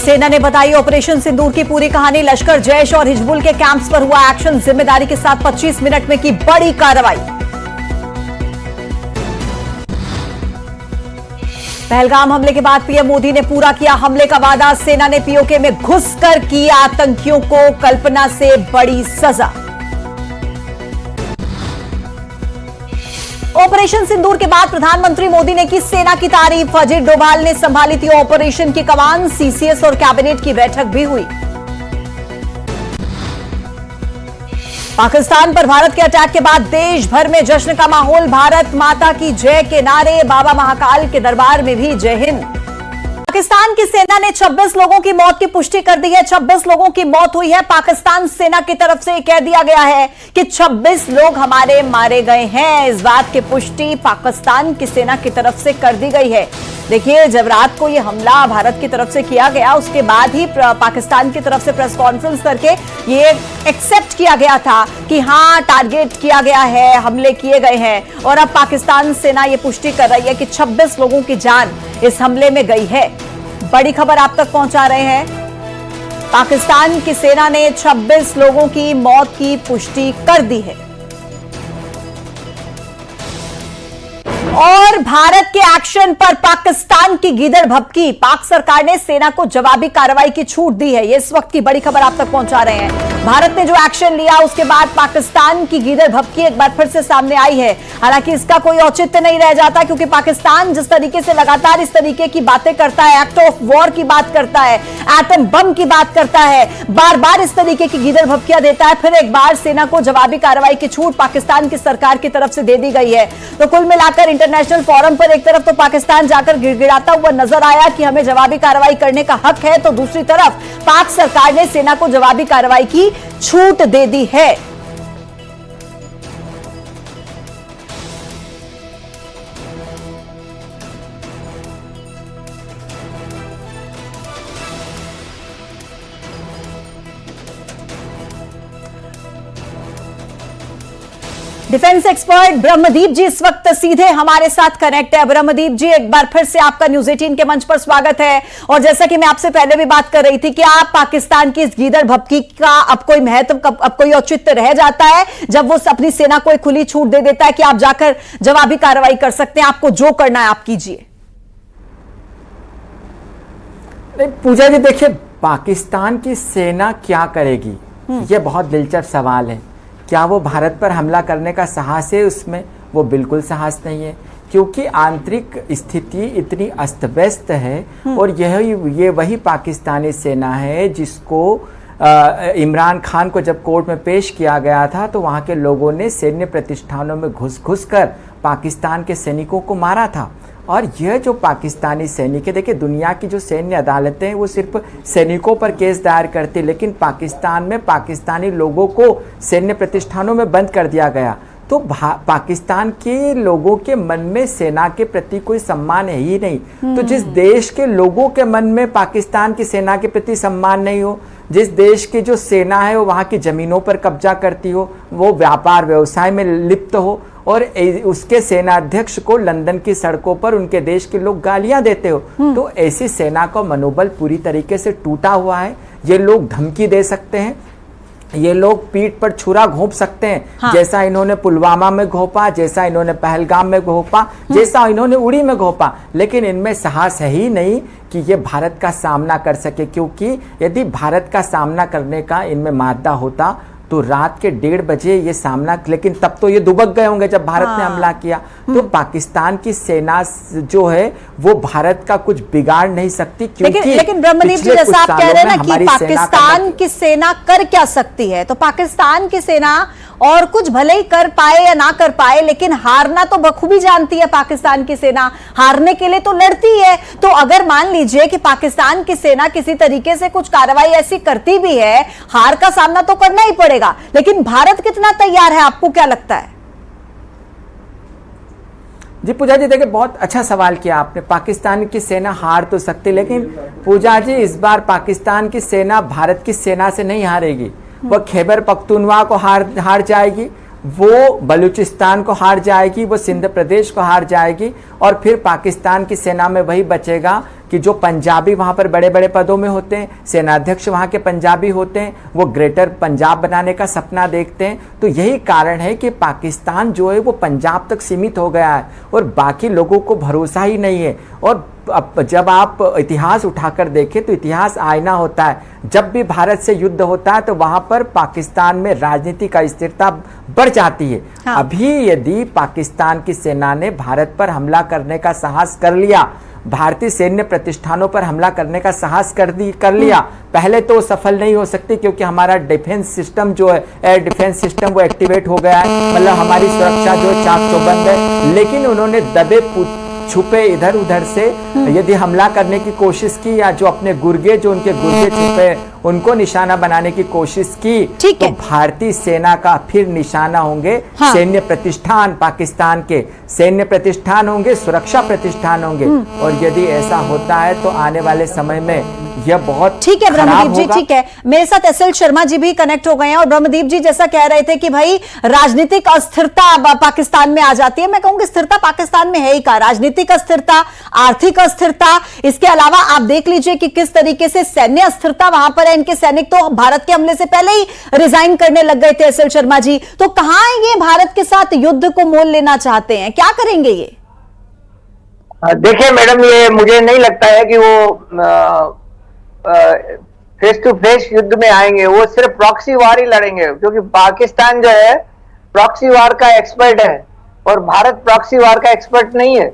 सेना ने बताई ऑपरेशन सिंदूर की पूरी कहानी। लश्कर, जैश और हिजबुल के कैंप्स पर हुआ एक्शन। जिम्मेदारी के साथ 25 मिनट में की बड़ी कार्रवाई। पहलगाम हमले के बाद पीएम मोदी ने पूरा किया हमले का वादा। सेना ने पीओके में घुसकर की आतंकियों को कल्पना से बड़ी सजा। ऑपरेशन सिंदूर के बाद प्रधानमंत्री मोदी ने की सेना की तारीफ। अजीत डोभाल ने संभाली थी ऑपरेशन की कमान। सीसीएस और कैबिनेट की बैठक भी हुई। पाकिस्तान पर भारत के अटैक के बाद देश भर में जश्न का माहौल। भारत माता की जय के नारे। बाबा महाकाल के दरबार में भी जय हिंद। पाकिस्तान की सेना ने 26 लोगों की मौत की पुष्टि कर दी है। 26 लोगों की मौत हुई है। पाकिस्तान सेना की तरफ से कह दिया गया है कि 26 लोग हमारे मारे गए हैं। इस बात की पुष्टि पाकिस्तान की सेना की तरफ से कर दी गई है। देखिए, जब रात को यह हमला भारत की तरफ से किया गया, उसके बाद ही पाकिस्तान की तरफ से प्रेस कॉन्फ्रेंस करके ये एक्सेप्ट किया गया था कि हां, टारगेट किया गया है, हमले किए गए हैं। और अब पाकिस्तान सेना ये पुष्टि कर रही है कि 26 लोगों की जान इस हमले में गई है। बड़ी खबर आप तक पहुंचा रहे हैं। पाकिस्तान की सेना ने 26 लोगों की मौत की पुष्टि कर दी है। और भारत के एक्शन पर पाकिस्तान की गीदड़ भभकी। पाक सरकार ने सेना को जवाबी कार्रवाई की छूट दी है। ये इस वक्त की बड़ी खबर आप तक पहुंचा रहे हैं। भारत ने जो एक्शन लिया, उसके बाद पाकिस्तान की गीदड़ भभकी एक बार फिर से सामने आई है। हालांकि इसका कोई औचित्य नहीं रह जाता, क्योंकि पाकिस्तान जिस तरीके से लगातार इस तरीके की बातें करता है, एक्ट ऑफ वॉर की बात करता है, एटम बम की बात करता है, बार बार इस तरीके की गीदड़ भभकियां देता है, फिर एक बार सेना को जवाबी कार्रवाई की छूट पाकिस्तान की सरकार की तरफ से दे दी गई है। तो कुल मिलाकर इंटरनेशनल फोरम पर एक तरफ तो पाकिस्तान जाकर गिड़गिड़ाता हुआ नजर आया कि हमें जवाबी कार्रवाई करने का हक है, तो दूसरी तरफ पाक सरकार ने सेना को जवाबी कार्रवाई की छूट दे दी है। डिफेंस एक्सपर्ट ब्रह्मदीप जी इस वक्त सीधे हमारे साथ कनेक्ट है। ब्रह्मदीप जी, एक बार फिर से आपका न्यूज 18 के मंच पर स्वागत है। और जैसा कि मैं आपसे पहले भी बात कर रही थी कि आप पाकिस्तान की इस गीदड़ भभकी का अब कोई महत्व, अब कोई औचित्य रह जाता है जब वो अपनी सेना को एक खुली छूट दे देता है कि आप जाकर जवाबी कार्रवाई कर सकते हैं, आपको जो करना है आप कीजिए। पूजा जी, देखिए, पाकिस्तान की सेना क्या करेगी, ये बहुत दिलचस्प सवाल है। क्या वो भारत पर हमला करने का साहस है उसमें? वो बिल्कुल साहस नहीं है, क्योंकि आंतरिक स्थिति इतनी अस्त व्यस्त है। और ये वही पाकिस्तानी सेना है जिसको इमरान खान को जब कोर्ट में पेश किया गया था, तो वहाँ के लोगों ने सैन्य प्रतिष्ठानों में घुस कर पाकिस्तान के सैनिकों को मारा था। और यह जो पाकिस्तानी सैनिक है, देखिए, दुनिया की जो सैन्य अदालतें हैं वो सिर्फ सैनिकों पर केस दायर करती, लेकिन पाकिस्तान में पाकिस्तानी लोगों को सैन्य प्रतिष्ठानों में बंद कर दिया गया। तो पाकिस्तान के लोगों के मन में सेना के प्रति कोई सम्मान है ही नहीं। तो जिस देश के लोगों के मन में पाकिस्तान की सेना के प्रति सम्मान नहीं हो, जिस देश की जो सेना है वो वहाँ की जमीनों पर कब्जा करती हो, वो व्यापार व्यवसाय में लिप्त हो, और उसके सेना अध्यक्ष को लंदन की सड़कों पर उनके देश के लोग गालियां देते हो, तो ऐसी सेना का मनोबल पूरी तरीके से टूटा हुआ है। ये लोग धमकी दे सकते हैं, ये लोग पीठ पर छुरा घोंप सकते हैं। हाँ। जैसा इन्होंने पुलवामा में घोंपा, जैसा इन्होंने पहलगाम में घोंपा, जैसा इन्होंने उड़ी में घोंपा, लेकिन इनमें साहस है ही नहीं कि ये भारत का सामना कर सके। क्योंकि यदि भारत का सामना करने का इनमें मादा होता तो रात के 1:30 बजे ये सामना, लेकिन तब तो ये दुबक गए होंगे जब भारत ने हमला किया। तो पाकिस्तान की सेना जो है वो भारत का कुछ बिगाड़ नहीं सकती। क्योंकि लेकिन ब्रह्मदीप जी, जैसा आप कह रहे हैं ना कि पाकिस्तान की सेना कर क्या सकती है, तो पाकिस्तान की सेना और कुछ भले ही कर पाए या ना कर पाए, लेकिन हारना तो बखूबी जानती है पाकिस्तान की सेना। हारने के लिए तो लड़ती है। तो अगर मान लीजिए कि पाकिस्तान की सेना किसी तरीके से कुछ कार्रवाई ऐसी करती भी है, हार का सामना तो करना ही पड़ेगा, लेकिन भारत कितना तैयार है, आपको क्या लगता है? जी पूजा जी, देखिए, बहुत अच्छा सवाल किया आपने। पाकिस्तान की सेना हार तो सकती, लेकिन पूजा जी, इस बार पाकिस्तान की सेना भारत की सेना से नहीं हारेगी। वो खैबर पख्तूनवा को हार जाएगी, वो बलूचिस्तान को हार जाएगी, वो सिंध प्रदेश को हार जाएगी, और फिर पाकिस्तान की सेना में वही बचेगा कि जो पंजाबी वहाँ पर बड़े बड़े पदों में होते हैं, सेनाध्यक्ष वहाँ के पंजाबी होते हैं, वो ग्रेटर पंजाब बनाने का सपना देखते हैं। तो यही कारण है कि पाकिस्तान जो है वो पंजाब तक सीमित हो गया है और बाकी लोगों को भरोसा ही नहीं है। और जब आप इतिहास उठाकर देखें तो इतिहास आईना होता है। जब भी भारत से युद्ध होता है तो वहां पर पाकिस्तान में राजनीति का स्थिरता बढ़ जाती है। हाँ। अभी यदि पाकिस्तान की सेना ने भारत पर हमला करने का साहस कर लिया, भारतीय सैन्य प्रतिष्ठानों पर हमला करने का साहस कर लिया, पहले तो सफल नहीं हो सकती क्योंकि हमारा डिफेंस सिस्टम जो है, एयर डिफेंस सिस्टम, वो एक्टिवेट हो गया है, मतलब हमारी सुरक्षा जो चाक चौबंद है। लेकिन उन्होंने दबे छुपे इधर उधर से यदि हमला करने की कोशिश की, या जो अपने गुर्गे, जो उनके गुर्गे छुपे, उनको निशाना बनाने की कोशिश की, तो भारतीय सेना का फिर निशाना होंगे। हाँ। सैन्य प्रतिष्ठान, पाकिस्तान के सैन्य प्रतिष्ठान होंगे, सुरक्षा प्रतिष्ठान होंगे। और यदि ऐसा होता है तो आने वाले समय में यह बहुत ठीक है। ब्रह्मदीप जी, ठीक है, मेरे साथ एसएल शर्मा जी भी कनेक्ट हो गए हैं। और ब्रह्मदीप जी जैसा कह रहे थे कि भाई राजनीतिक अस्थिरता पाकिस्तान में आ जाती है, मैं कहूंगी स्थिरता पाकिस्तान में है ही का, राजनीतिक अस्थिरता, आर्थिक अस्थिरता, इसके अलावा आप देख लीजिए कि किस तरीके से सैन्य अस्थिरता वहां पर है। इनके सैनिक तो भारत के हमले से पहले ही रिजाइन करने लग गए थे। एसएल शर्मा जी, तो कहां ये भारत के साथ युद्ध को मोल लेना चाहते हैं, क्या करेंगे ये? देखिए मैडम, ये मुझे नहीं लगता है कि वो फेस टू फेस युद्ध में आएंगे। वो सिर्फ प्रॉक्सी वार ही लड़ेंगे, क्योंकि पाकिस्तान जो है प्रॉक्सी वार का एक्सपर्ट है और भारत प्रॉक्सी वार का एक्सपर्ट नहीं है।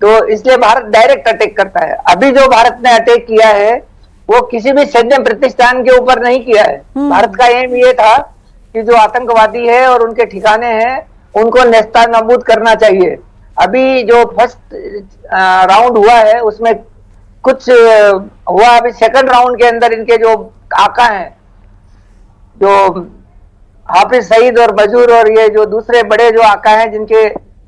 तो इसलिए भारत डायरेक्ट अटैक करता है। अभी जो भारत ने अटैक किया है वो किसी भी सैन्य प्रतिष्ठान के ऊपर नहीं किया है। भारत का एम ये था कि जो आतंकवादी है और उनके ठिकाने हैं उनको नेस्तनाबूद करना चाहिए। अभी जो फर्स्ट राउंड हुआ है उसमें कुछ हुआ, अभी सेकंड राउंड के अंदर इनके जो आका हैं, जो हाफिज सईद और मजूर और ये जो दूसरे बड़े जो आका हैं जिनके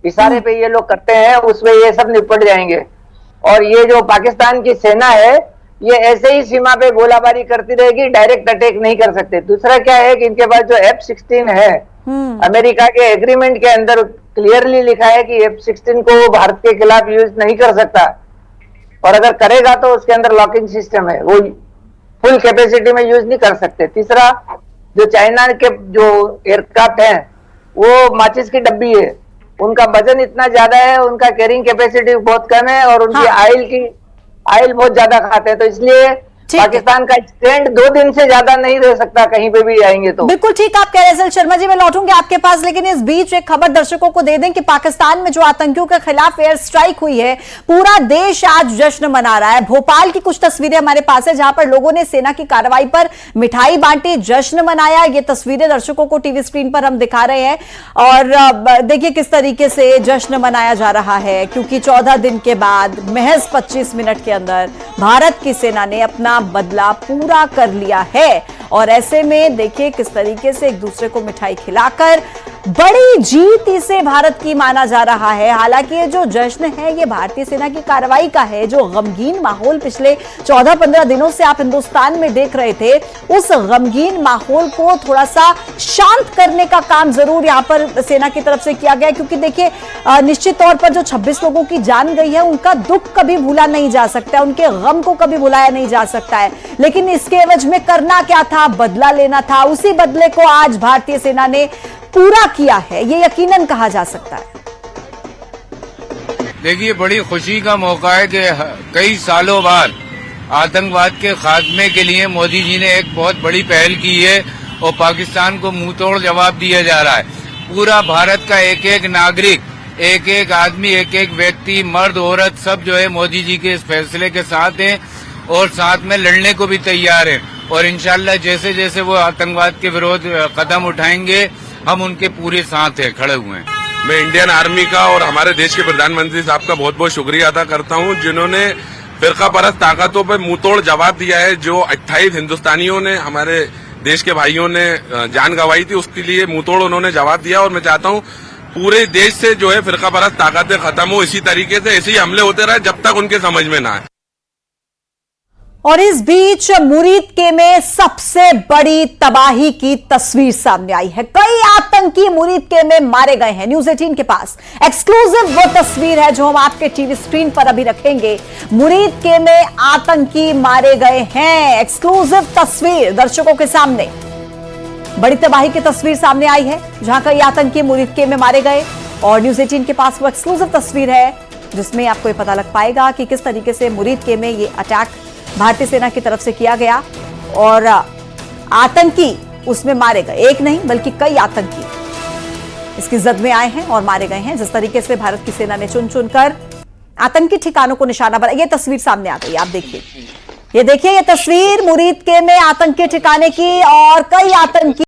इशारे पे ये लोग करते हैं, उसमें ये सब निपट जाएंगे। और ये जो पाकिस्तान की सेना है ये ऐसे ही सीमा पे गोलाबारी करती रहेगी, डायरेक्ट अटैक नहीं कर सकते। दूसरा क्या है कि इनके पास जो F-16 है, अमेरिका के एग्रीमेंट के अंदर क्लियरली लिखा है कि F-16 को भारत के खिलाफ यूज नहीं कर सकता, और अगर करेगा तो उसके अंदर लॉकिंग सिस्टम है, वो फुल कैपेसिटी में यूज नहीं कर सकते। तीसरा, जो चाइना के जो एयरक्राफ्ट हैं वो माचिस की डब्बी है, उनका वजन इतना ज्यादा है, उनका कैरिंग कैपेसिटी बहुत कम है, और उनकी आयल बहुत ज्यादा खाते हैं। तो इसलिए पाकिस्तान का स्टैंड 2 दिन से ज्यादा नहीं रह सकता कहीं पे भी आएंगे तो। बिल्कुल ठीक आप कह रहे हैं एसएल शर्मा जी, मैं लौटूंगी आपके पास, लेकिन इस बीच एक खबर दर्शकों को दे दें कि पाकिस्तान में जो आतंकियों के खिलाफ एयर स्ट्राइक हुई है, पूरा देश आज जश्न मना रहा है। भोपाल की कुछ तस्वीरें हमारे पास है जहां पर लोगों ने सेना की कार्रवाई पर मिठाई बांटी, जश्न मनाया। ये तस्वीरें दर्शकों को टीवी स्क्रीन पर हम दिखा रहे हैं और देखिए किस तरीके से जश्न मनाया जा रहा है, क्योंकि 14 दिन के बाद महज 25 मिनट के अंदर भारत की सेना ने अपना बदला पूरा कर लिया है। और ऐसे में देखिए किस तरीके से एक दूसरे को मिठाई खिलाकर बड़ी जीत इसे भारत की माना जा रहा है। हालांकि ये जो जश्न है ये भारतीय सेना की कार्रवाई का है। जो गमगीन माहौल पिछले 14-15 दिनों से आप हिंदुस्तान में देख रहे थे, उस गमगीन माहौल को थोड़ा सा शांत करने का काम जरूर यहां पर सेना की तरफ से किया गया, क्योंकि देखिए निश्चित तौर पर जो 26 लोगों की जान गई है उनका दुख कभी भूला नहीं जा सकता, उनके गम को कभी भुलाया नहीं जा सकता है। लेकिन इसके एवज में करना क्या था, बदला लेना था। उसी बदले को आज भारतीय सेना ने पूरा किया है, ये यकीनन कहा जा सकता है। देखिए, बड़ी खुशी का मौका है कि कई सालों बाद आतंकवाद के खात्मे के लिए मोदी जी ने एक बहुत बड़ी पहल की है और पाकिस्तान को मुंहतोड़ जवाब दिया जा रहा है। पूरा भारत का एक एक नागरिक, एक एक आदमी, एक एक व्यक्ति, मर्द औरत सब जो है मोदी जी के इस फैसले के साथ हैं और साथ में लड़ने को भी तैयार हैं। और इंशाल्लाह जैसे जैसे वो आतंकवाद के विरोध कदम उठाएंगे हम उनके पूरे साथ हैं, खड़े हुए हैं। मैं इंडियन आर्मी का और हमारे देश के प्रधानमंत्री साहब का बहुत बहुत शुक्रिया अदा करता हूं, जिन्होंने फिरका परस्त ताकतों पर मुंहतोड़ जवाब दिया है। जो 28 हिंदुस्तानियों ने, हमारे देश के भाइयों ने जान गंवाई थी, उसके लिए मुंहतोड़ उन्होंने जवाब दिया। और मैं चाहता हूं पूरे देश से जो है फिरका परस्त ताकतें खत्म हो, इसी तरीके से ऐसे ही हमले होते रहे जब तक उनके समझ में ना आए। और इस बीच मुरीद के में सबसे बड़ी तबाही की तस्वीर सामने आई है। कई आतंकी मुरीद के में मारे गए हैं। न्यूज़ 18 के पास एक्सक्लूसिव वो तस्वीर है जो हम आपके टीवी स्क्रीन पर अभी रखेंगे। मुरीद के में आतंकी मारे गए हैं। एक्सक्लूसिव तस्वीर दर्शकों के सामने। बड़ी तबाही की तस्वीर सामने आई है जहां कई आतंकी मुरीद के में मारे गए और न्यूज़ 18 के पास वो एक्सक्लूसिव तस्वीर है जिसमें आपको ये पता लग पाएगा कि किस तरीके से मुरीद के में ये अटैक भारतीय सेना की तरफ से किया गया और आतंकी उसमें मारे गए। एक नहीं बल्कि कई आतंकी इसकी जद में आए हैं और मारे गए हैं। जिस तरीके से भारत की सेना ने चुन चुनकर आतंकी ठिकानों को निशाना बनाया। ये तस्वीर सामने आ गई, आप देखिए, ये देखिए ये तस्वीर मुरीद के में आतंकी ठिकाने की और कई आतंकी